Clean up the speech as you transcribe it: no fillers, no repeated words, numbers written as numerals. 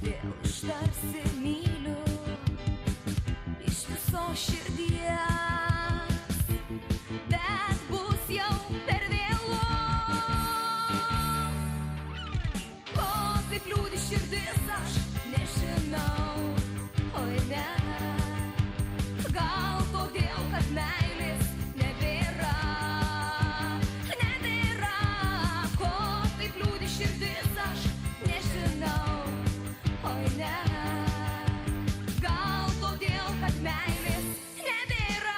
kodėl ištarsi myliu iš viso širdies, bet bus jau per vėlu. Ko taip liūdi širdis, aš nežinau, oi ne. Gal todėl, kad meilės nebėra. Ko taip liūdi širdis, aš nežinau, oi ne. Gal todėl, kad meilės nebėra.